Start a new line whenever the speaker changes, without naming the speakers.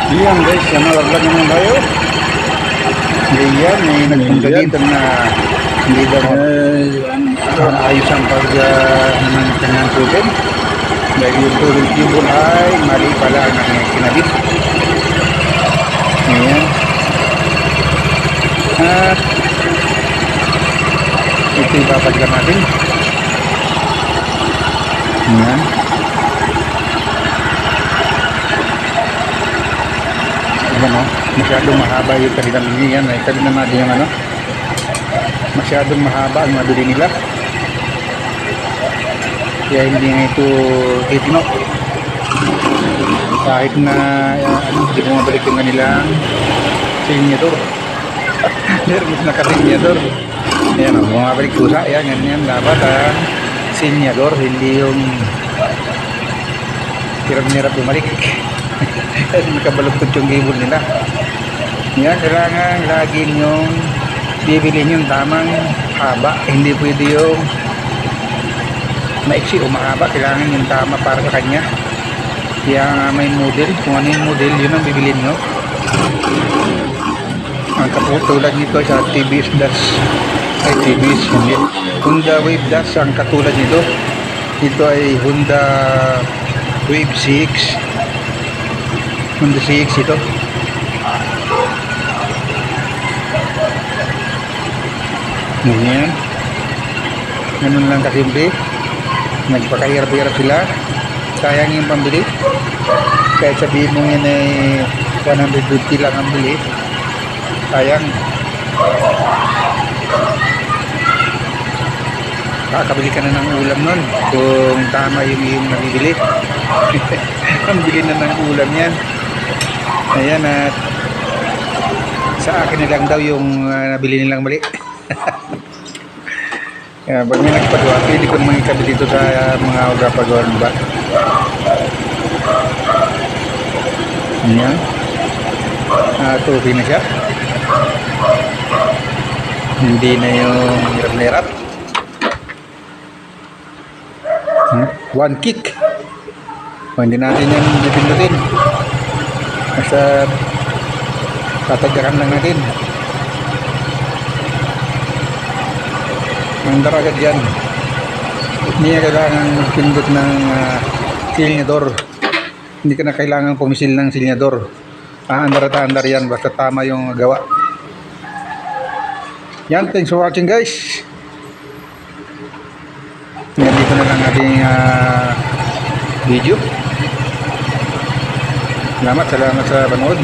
Iyan guys, malaglag naman tayo. Iyan, may nagpunta dito na hindi daw ayos ang naman kanyang tubig. Dahil yung tubig tubig ay mali pala ang kinabit. Ayan. At ito ipapadlan natin. Ayan. Ayan o, masyadong mahaba yung kanilang yan. Ay kanina natin yung ano. Masyadong mahaba ang mabili nila. Kaya hindi nga ito titino. Kahit na hindi ko mabalik yung kanilang sinyador. Meron naka-sinyador. Ayan o, bumabalik kusa. Ayan, ganyan. Dapat ang sinyador, hindi yung hirap-hirap bumalik. Kasi nakabaluktot yung gibon nila. Yan, kailangan lagi yung bibili yung tamang haba. Hindi pwede yung maiksi o mahaba. Kailangan yung tama para sa kanya. Kaya nga may model. Kung ano yung model, yun ang bibili nyo. Ang katulad nito sa TVS Dash. Ay, TVS. Honda Wave Dash ang katulad nito. Ito ay Honda Wave 6. Honda CX ito. Ganyan. Ganun lang kasimple. Nagpakahirap-hirap sila. Sayang yung pambili. Kahit sabihin mo yan ay 150 lang ang bili. Sayang. Kakabili ka na ng ulam nun kung tama yung iyong nabibili. Ang bili na ng ulam yan. Ayan, at sa akin na lang daw yung nabili nilang mali. Kaya pag may nagpagawa, pwede ko naman ikabit dito sa mga pagawa ng ba. Ayan. Okay na siya. Hindi na yung hirap-hirap. One kick. O, hindi natin yan dipindutin. Basta tatagyakan lang natin. Ang daragad yan. Hindi na kailangan magpindot ng silyador. Hindi ka na kailangan pumisil ng silyador. Andar at andar yan. Basta tama yung gawa. Yan. Thanks for watching guys. Dito na lang ating video. Salamat sa panood.